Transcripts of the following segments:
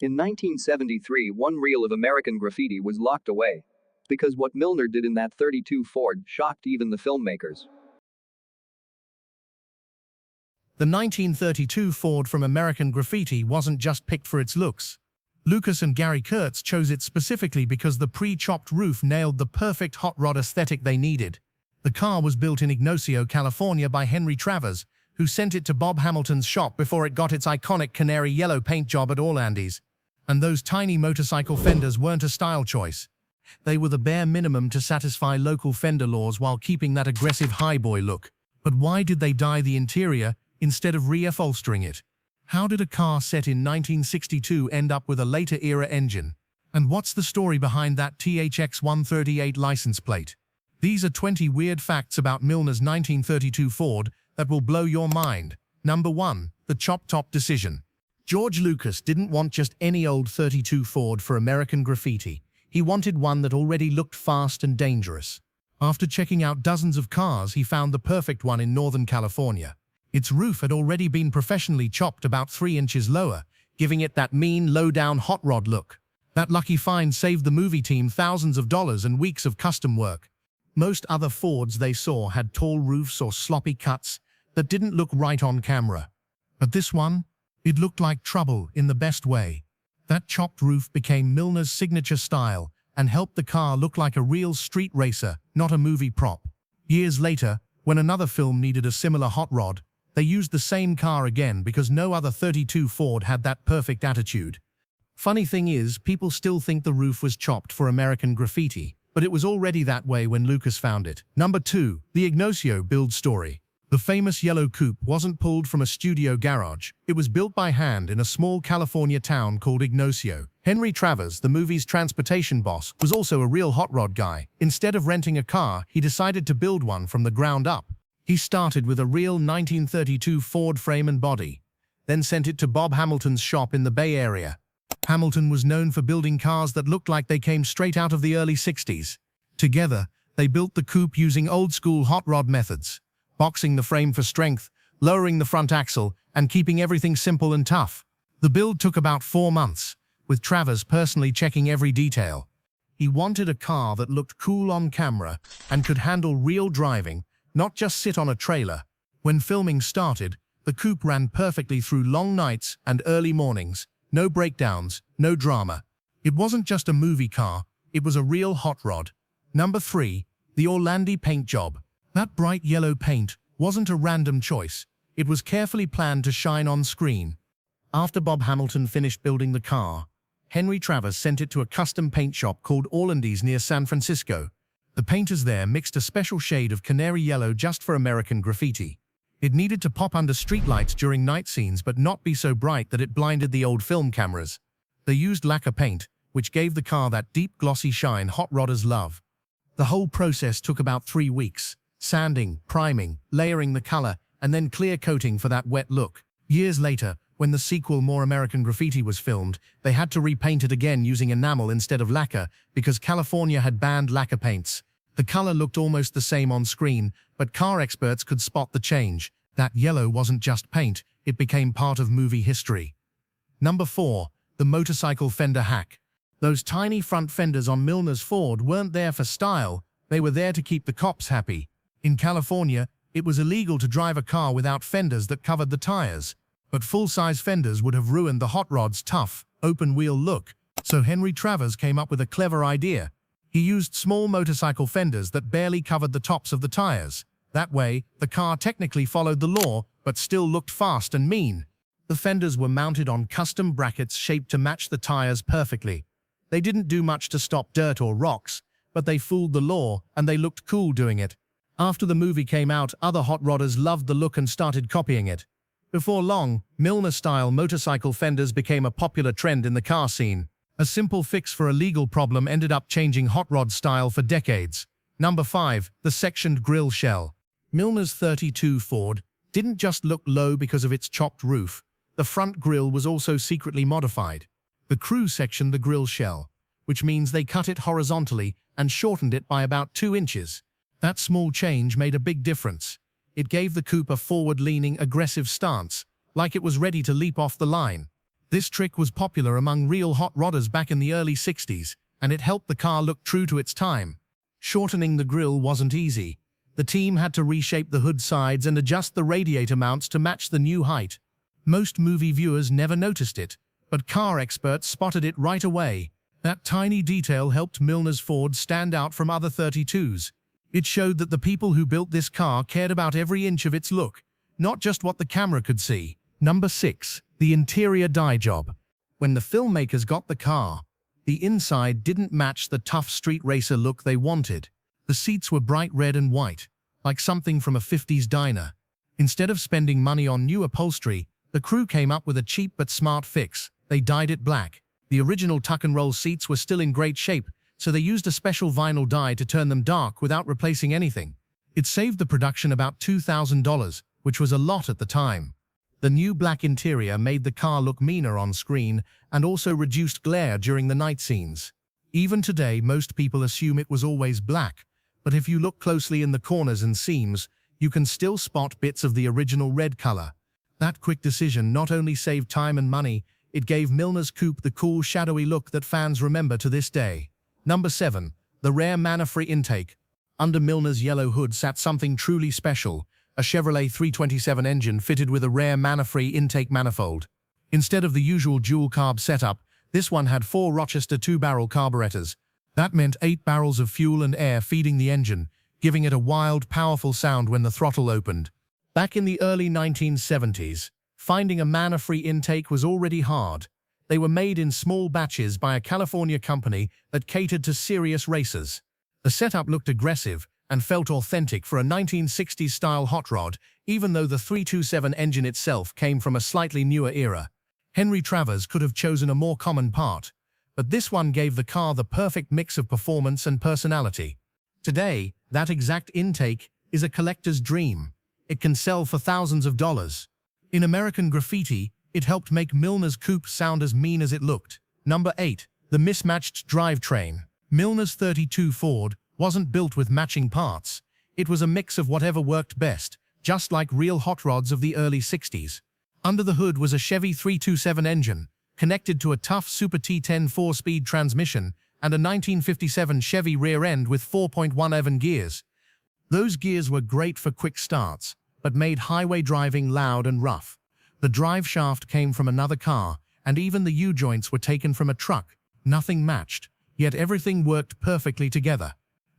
In 1973, one reel of American Graffiti was locked away. Because what Milner did in that 32 Ford shocked even the filmmakers. The 1932 Ford from American Graffiti wasn't just picked for its looks. Lucas and Gary Kurtz chose it specifically because the pre-chopped roof nailed the perfect hot rod aesthetic they needed. The car was built in Ignacio, California by Henry Travers, who sent it to Bob Hamilton's shop before it got its iconic canary yellow paint job at Orlandi's. And those tiny motorcycle fenders weren't a style choice. They were the bare minimum to satisfy local fender laws while keeping that aggressive highboy look. But why did they dye the interior instead of reupholstering it? How did a car set in 1962 end up with a later-era engine? And what's the story behind that THX 138 license plate? These are 20 weird facts about Milner's 1932 Ford that will blow your mind. Number 1. The chop-top decision. George Lucas didn't want just any old 32 Ford for American Graffiti. He wanted one that already looked fast and dangerous. After checking out dozens of cars, he found the perfect one in Northern California. Its roof had already been professionally chopped about 3 inches lower, giving it that mean, low-down hot rod look. That lucky find saved the movie team thousands of dollars and weeks of custom work. Most other Fords they saw had tall roofs or sloppy cuts that didn't look right on camera. But this one? It looked like trouble in the best way. That chopped roof became Milner's signature style and helped the car look like a real street racer, not a movie prop. Years later, when another film needed a similar hot rod, they used the same car again because no other 32 Ford had that perfect attitude. Funny thing is, people still think the roof was chopped for American Graffiti, but it was already that way when Lucas found it. Number 2. The Ignacio build story. The famous yellow coupe wasn't pulled from a studio garage. It was built by hand in a small California town called Ignacio. Henry Travers, the movie's transportation boss, was also a real hot rod guy. Instead of renting a car, he decided to build one from the ground up. He started with a real 1932 Ford frame and body, then sent it to Bob Hamilton's shop in the Bay Area. Hamilton was known for building cars that looked like they came straight out of the early 60s. Together, they built the coupe using old-school hot rod methods, boxing the frame for strength, lowering the front axle, and keeping everything simple and tough. The build took about 4 months, with Travers personally checking every detail. He wanted a car that looked cool on camera and could handle real driving, not just sit on a trailer. When filming started, the coupe ran perfectly through long nights and early mornings. No breakdowns, no drama. It wasn't just a movie car, it was a real hot rod. Number 3. The Orlandi paint job. That bright yellow paint wasn't a random choice. It was carefully planned to shine on screen. After Bob Hamilton finished building the car, Henry Travers sent it to a custom paint shop called Orlandi's near San Francisco. The painters there mixed a special shade of canary yellow just for American Graffiti. It needed to pop under streetlights during night scenes but not be so bright that it blinded the old film cameras. They used lacquer paint, which gave the car that deep glossy shine hot rodders love. The whole process took about 3 weeks. Sanding, priming, layering the color, and then clear coating for that wet look. Years later, when the sequel More American Graffiti was filmed, they had to repaint it again using enamel instead of lacquer because California had banned lacquer paints. The color looked almost the same on screen, but car experts could spot the change. That yellow wasn't just paint, it became part of movie history. Number 4. The motorcycle fender hack. Those tiny front fenders on Milner's Ford weren't there for style, they were there to keep the cops happy. In California, it was illegal to drive a car without fenders that covered the tires. But full-size fenders would have ruined the hot rod's tough, open-wheel look. So Henry Travers came up with a clever idea. He used small motorcycle fenders that barely covered the tops of the tires. That way, the car technically followed the law, but still looked fast and mean. The fenders were mounted on custom brackets shaped to match the tires perfectly. They didn't do much to stop dirt or rocks, but they fooled the law and they looked cool doing it. After the movie came out, other hot rodders loved the look and started copying it. Before long, Milner-style motorcycle fenders became a popular trend in the car scene. A simple fix for a legal problem ended up changing hot rod style for decades. Number 5. The sectioned grille shell. Milner's 32 Ford didn't just look low because of its chopped roof. The front grille was also secretly modified. The crew sectioned the grille shell, which means they cut it horizontally and shortened it by about 2 inches. That small change made a big difference. It gave the coupe a forward-leaning, aggressive stance, like it was ready to leap off the line. This trick was popular among real hot rodders back in the early 60s, and it helped the car look true to its time. Shortening the grille wasn't easy. The team had to reshape the hood sides and adjust the radiator mounts to match the new height. Most movie viewers never noticed it, but car experts spotted it right away. That tiny detail helped Milner's Ford stand out from other 32s. It showed that the people who built this car cared about every inch of its look, not just what the camera could see. Number 6. The interior dye job. When the filmmakers got the car, the inside didn't match the tough street racer look they wanted. The seats were bright red and white, like something from a 50s diner. Instead of spending money on new upholstery, the crew came up with a cheap but smart fix. They dyed it black. The original tuck-and-roll seats were still in great shape, so they used a special vinyl dye to turn them dark without replacing anything. It saved the production about $2,000, which was a lot at the time. The new black interior made the car look meaner on screen and also reduced glare during the night scenes. Even today, most people assume it was always black, but if you look closely in the corners and seams, you can still spot bits of the original red color. That quick decision not only saved time and money, it gave Milner's coupe the cool, shadowy look that fans remember to this day. Number 7. The rare mana-free intake. Under Milner's yellow hood sat something truly special, a Chevrolet 327 engine fitted with a rare mana-free intake manifold. Instead of the usual dual-carb setup, this one had 4 Rochester 2-barrel carburetors. That meant 8 barrels of fuel and air feeding the engine, giving it a wild, powerful sound when the throttle opened. Back in the early 1970s, finding a mana-free intake was already hard. They were made in small batches by a California company that catered to serious racers. The setup looked aggressive and felt authentic for a 1960s-style hot rod, even though the 327 engine itself came from a slightly newer era. Henry Travers could have chosen a more common part, but this one gave the car the perfect mix of performance and personality. Today, that exact intake is a collector's dream. It can sell for thousands of dollars. In American Graffiti, it helped make Milner's coupe sound as mean as it looked. Number 8. The mismatched drivetrain. Milner's 32 Ford wasn't built with matching parts. It was a mix of whatever worked best, just like real hot rods of the early 60s. Under the hood was a Chevy 327 engine, connected to a tough Super T10 4-speed transmission and a 1957 Chevy rear end with 4.1 gears. Those gears were great for quick starts, but made highway driving loud and rough. The drive shaft came from another car, and even the U-joints were taken from a truck. Nothing matched, yet everything worked perfectly together.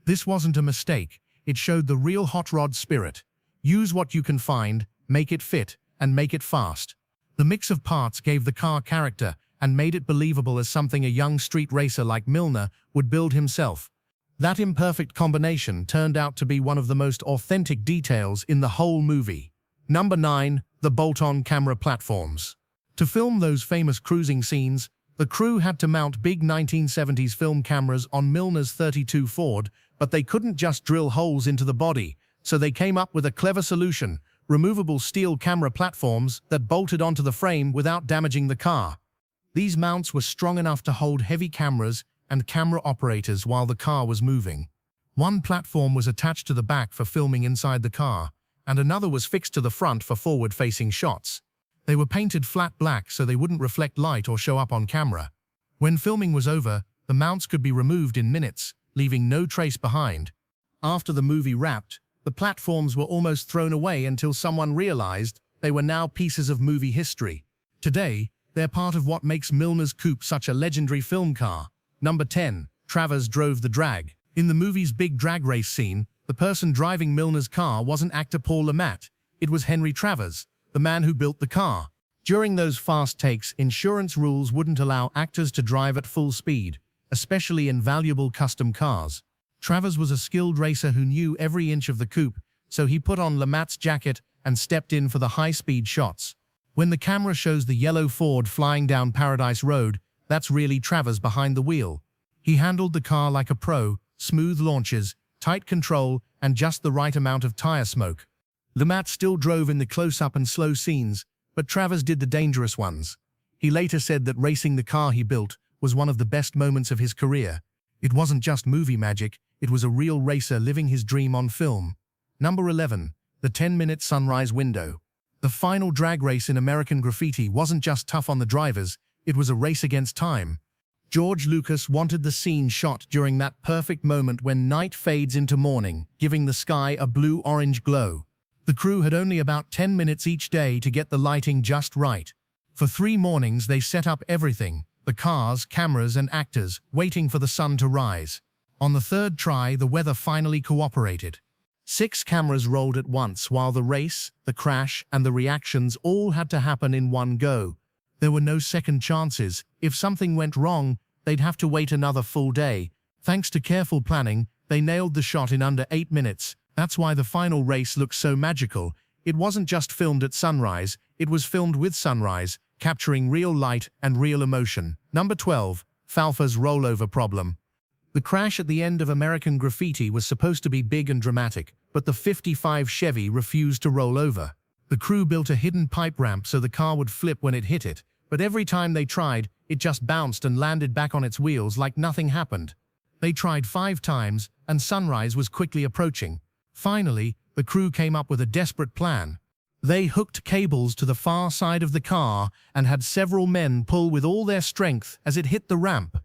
This wasn't a mistake. It showed the real hot rod spirit. Use what you can find, make it fit, and make it fast. The mix of parts gave the car character and made it believable as something a young street racer like Milner would build himself. That imperfect combination turned out to be one of the most authentic details in the whole movie. Number 9. The bolt-on camera platforms. To film those famous cruising scenes, the crew had to mount big 1970s film cameras on Milner's 32 Ford, but they couldn't just drill holes into the body, so they came up with a clever solution: removable steel camera platforms that bolted onto the frame without damaging the car. These mounts were strong enough to hold heavy cameras and camera operators while the car was moving. One platform was attached to the back for filming inside the car, and another was fixed to the front for forward-facing shots. They were painted flat black so they wouldn't reflect light or show up on camera. When filming was over, the mounts could be removed in minutes, leaving no trace behind. After the movie wrapped, the platforms were almost thrown away until someone realized they were now pieces of movie history. Today, they're part of what makes Milner's coupe such a legendary film car. Number 10. Travers drove the drag. In the movie's big drag race scene, the person driving Milner's car wasn't actor Paul Le Mat. It was Henry Travers, the man who built the car. During those fast takes, insurance rules wouldn't allow actors to drive at full speed, especially in valuable custom cars. Travers was a skilled racer who knew every inch of the coupe, so he put on Le Mat's jacket and stepped in for the high-speed shots. When the camera shows the yellow Ford flying down Paradise Road, that's really Travers behind the wheel. He handled the car like a pro: smooth launches, tight control, and just the right amount of tire smoke. Le Mat still drove in the close-up and slow scenes, but Travers did the dangerous ones. He later said that racing the car he built was one of the best moments of his career. It wasn't just movie magic, it was a real racer living his dream on film. Number 11. The 10-minute sunrise window. The final drag race in American Graffiti wasn't just tough on the drivers, it was a race against time. George Lucas wanted the scene shot during that perfect moment when night fades into morning, giving the sky a blue-orange glow. The crew had only about 10 minutes each day to get the lighting just right. For 3 mornings they set up everything, the cars, cameras and actors, waiting for the sun to rise. On the 3rd try, the weather finally cooperated. 6 cameras rolled at once while the race, the crash and the reactions all had to happen in one go. There were no second chances. If something went wrong, they'd have to wait another full day. Thanks to careful planning, they nailed the shot in under 8 minutes. That's why the final race looks so magical. It wasn't just filmed at sunrise, it was filmed with sunrise, capturing real light and real emotion. Number 12. Falfa's rollover problem. The crash at the end of American Graffiti was supposed to be big and dramatic, but the '55 Chevy refused to roll over. The crew built a hidden pipe ramp so the car would flip when it hit it, but every time they tried, it just bounced and landed back on its wheels like nothing happened. They tried 5 times, and sunrise was quickly approaching. Finally, the crew came up with a desperate plan. They hooked cables to the far side of the car and had several men pull with all their strength as it hit the ramp.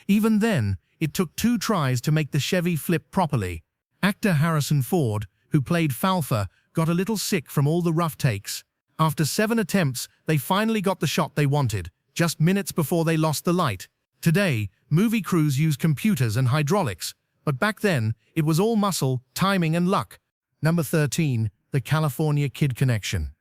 Even then, it took 2 tries to make the Chevy flip properly. Actor Harrison Ford, who played Falfa, got a little sick from all the rough takes. After 7 attempts, they finally got the shot they wanted, just minutes before they lost the light. Today, movie crews use computers and hydraulics, but back then, it was all muscle, timing and luck. Number 13. The California Kid Connection.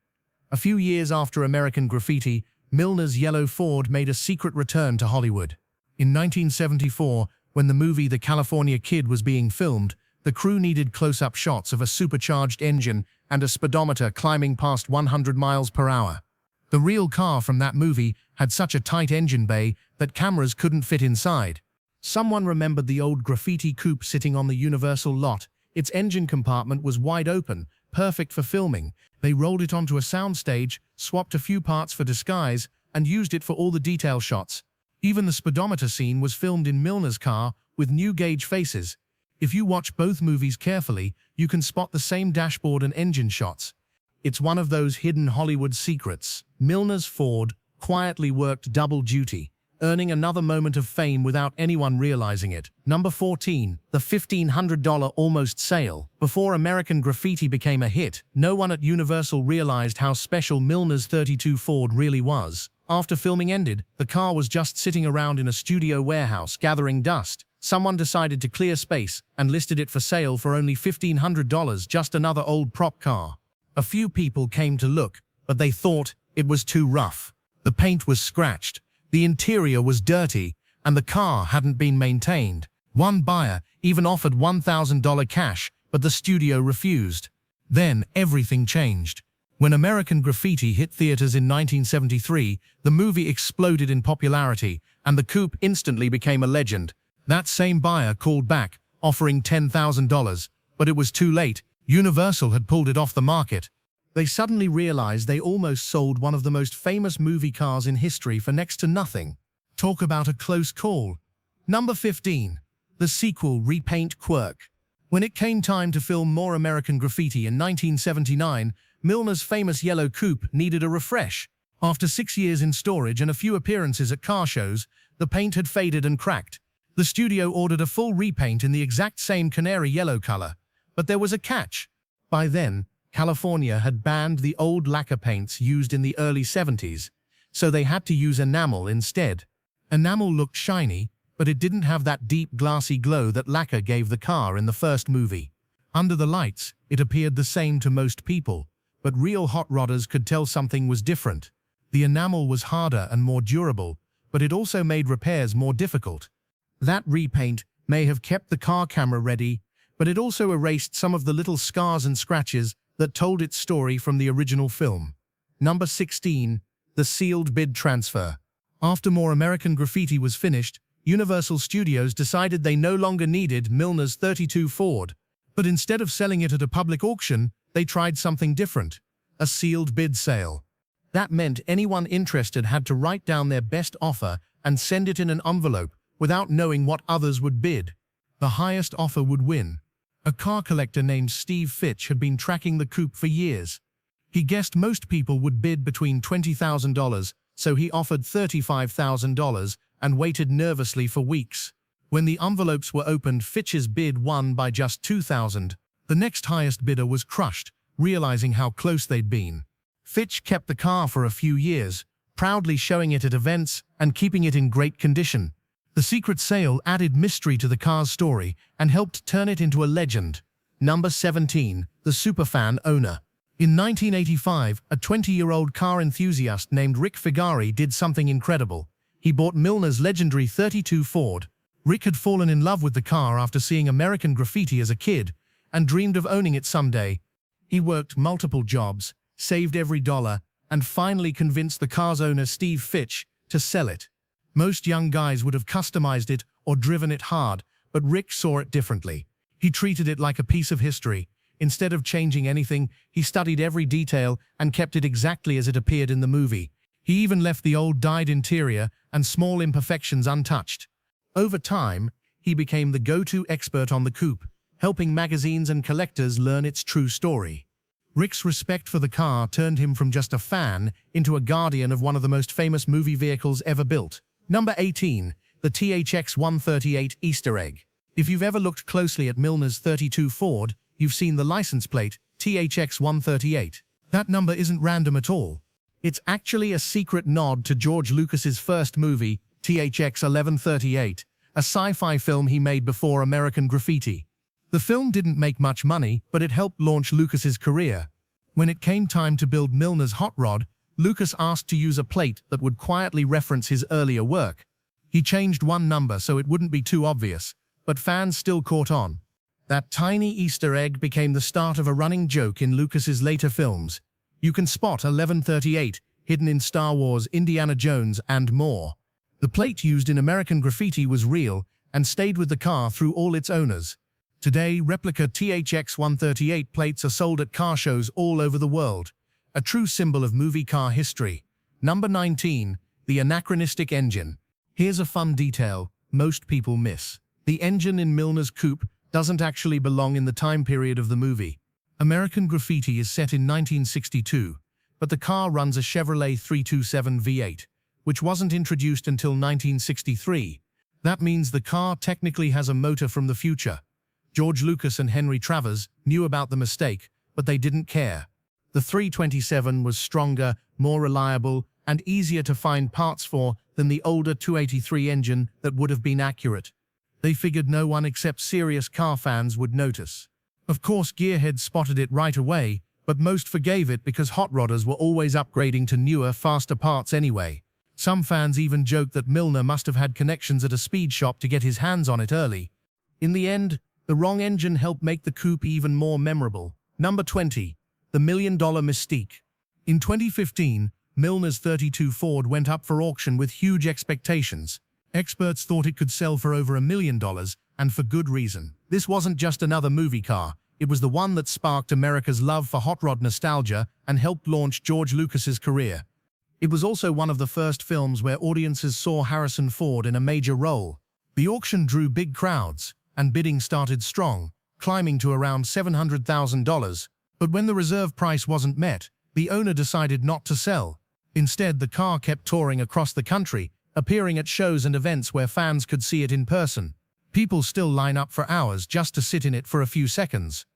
A few years after American Graffiti, Milner's yellow Ford made a secret return to Hollywood. In 1974, when the movie The California Kid was being filmed, the crew needed close-up shots of a supercharged engine and a speedometer climbing past 100 miles per hour. The real car from that movie had such a tight engine bay that cameras couldn't fit inside. Someone remembered the old graffiti coupe sitting on the Universal lot. Its engine compartment was wide open, perfect for filming. They rolled it onto a soundstage, swapped a few parts for disguise, and used it for all the detail shots. Even the speedometer scene was filmed in Milner's car with new gauge faces. If you watch both movies carefully, you can spot the same dashboard and engine shots. It's one of those hidden Hollywood secrets. Milner's Ford quietly worked double duty, earning another moment of fame without anyone realizing it. Number 14. The $1,500 almost sale. Before American Graffiti became a hit, no one at Universal realized how special Milner's '32 Ford really was. After filming ended, the car was just sitting around in a studio warehouse gathering dust. Someone decided to clear space and listed it for sale for only $1,500, just another old prop car. A few people came to look, but they thought it was too rough. The paint was scratched, the interior was dirty, and the car hadn't been maintained. One buyer even offered $1,000 cash, but the studio refused. Then everything changed. When American Graffiti hit theaters in 1973, the movie exploded in popularity, and the coupe instantly became a legend. That same buyer called back, offering $10,000, but it was too late. Universal had pulled it off the market. They suddenly realized they almost sold one of the most famous movie cars in history for next to nothing. Talk about a close call. Number 15. The sequel repaint quirk. When it came time to film more American Graffiti in 1979, Milner's famous yellow coupe needed a refresh. After 6 years in storage and a few appearances at car shows, the paint had faded and cracked. The studio ordered a full repaint in the exact same canary yellow color. But there was a catch. By then, California had banned the old lacquer paints used in the early 70s, so they had to use enamel instead. Enamel looked shiny, but it didn't have that deep glassy glow that lacquer gave the car in the first movie. Under the lights, it appeared the same to most people, but real hot rodders could tell something was different. The enamel was harder and more durable, but it also made repairs more difficult. That repaint may have kept the car camera ready, but it also erased some of the little scars and scratches that told its story from the original film. Number 16. The sealed bid transfer. After more American Graffiti was finished, Universal Studios decided they no longer needed Milner's '32 Ford. But instead of selling it at a public auction, they tried something different. A sealed bid sale. That meant anyone interested had to write down their best offer and send it in an envelope without knowing what others would bid. The highest offer would win. A car collector named Steve Fitch had been tracking the coupe for years. He guessed most people would bid between $20,000, so he offered $35,000 and waited nervously for weeks. When the envelopes were opened, Fitch's bid won by just $2,000. The next highest bidder was crushed, realizing how close they'd been. Fitch kept the car for a few years, proudly showing it at events and keeping it in great condition. The secret sale added mystery to the car's story and helped turn it into a legend. Number 17. The Superfan Owner. In 1985, a 20-year-old car enthusiast named Rick Figari did something incredible. He bought Milner's legendary 32 Ford. Rick had fallen in love with the car after seeing American Graffiti as a kid and dreamed of owning it someday. He worked multiple jobs, saved every dollar, and finally convinced the car's owner, Steve Fitch, to sell it. Most young guys would have customized it or driven it hard, but Rick saw it differently. He treated it like a piece of history. Instead of changing anything, he studied every detail and kept it exactly as it appeared in the movie. He even left the old dyed interior and small imperfections untouched. Over time, he became the go-to expert on the coupe, helping magazines and collectors learn its true story. Rick's respect for the car turned him from just a fan into a guardian of one of the most famous movie vehicles ever built. Number 18. The THX 138 Easter egg. If you've ever looked closely at Milner's 32 Ford, you've seen the license plate, THX 138. That number isn't random at all. It's actually a secret nod to George Lucas's first movie, THX 1138, a sci-fi film he made before American Graffiti. The film didn't make much money, but it helped launch Lucas's career. When it came time to build Milner's hot rod, Lucas asked to use a plate that would quietly reference his earlier work. He changed one number so it wouldn't be too obvious, but fans still caught on. That tiny Easter egg became the start of a running joke in Lucas's later films. You can spot 1138 hidden in Star Wars, Indiana Jones, and more. The plate used in American Graffiti was real and stayed with the car through all its owners. Today, replica THX 138 plates are sold at car shows all over the world, a true symbol of movie car history. Number 19. The anachronistic engine. Here's a fun detail most people miss. The engine in Milner's coupe doesn't actually belong in the time period of the movie. American Graffiti is set in 1962, but the car runs a Chevrolet 327 V8, which wasn't introduced until 1963. That means the car technically has a motor from the future. George Lucas and Henry Travers knew about the mistake, but they didn't care. The 327 was stronger, more reliable, and easier to find parts for than the older 283 engine that would have been accurate. They figured no one except serious car fans would notice. Of course, gearheads spotted it right away, but most forgave it because hot rodders were always upgrading to newer, faster parts anyway. Some fans even joked that Milner must have had connections at a speed shop to get his hands on it early. In the end, the wrong engine helped make the coupe even more memorable. Number 20. The $1 Million Mystique. In 2015, Milner's 32 Ford went up for auction with huge expectations. Experts thought it could sell for over $1 million, and for good reason. This wasn't just another movie car. It was the one that sparked America's love for hot rod nostalgia and helped launch George Lucas's career. It was also one of the first films where audiences saw Harrison Ford in a major role. The auction drew big crowds, and bidding started strong, climbing to around $700,000. But when the reserve price wasn't met, the owner decided not to sell. Instead, the car kept touring across the country, appearing at shows and events where fans could see it in person. People still line up for hours just to sit in it for a few seconds.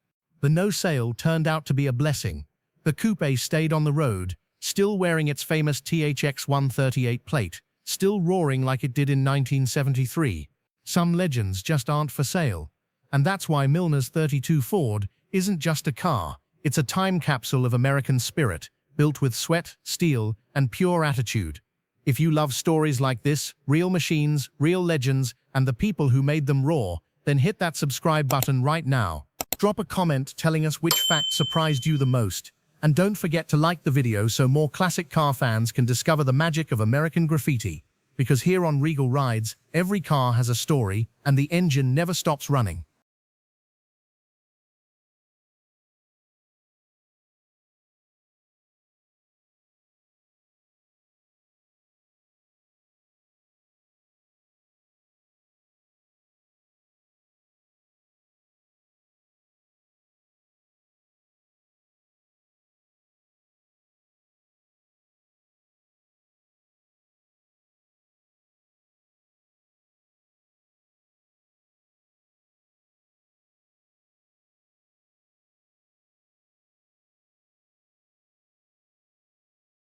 The no sale turned out to be a blessing. The coupe stayed on the road, still wearing its famous THX 138 plate, still roaring like it did in 1973. Some legends just aren't for sale. And that's why Milner's 32 Ford isn't just a car, it's a time capsule of American spirit, built with sweat, steel, and pure attitude. If you love stories like this, real machines, real legends, and the people who made them raw, then hit that subscribe button right now. Drop a comment telling us which fact surprised you the most. And don't forget to like the video so more classic car fans can discover the magic of American Graffiti. Because here on Regal Rides, every car has a story, and the engine never stops running.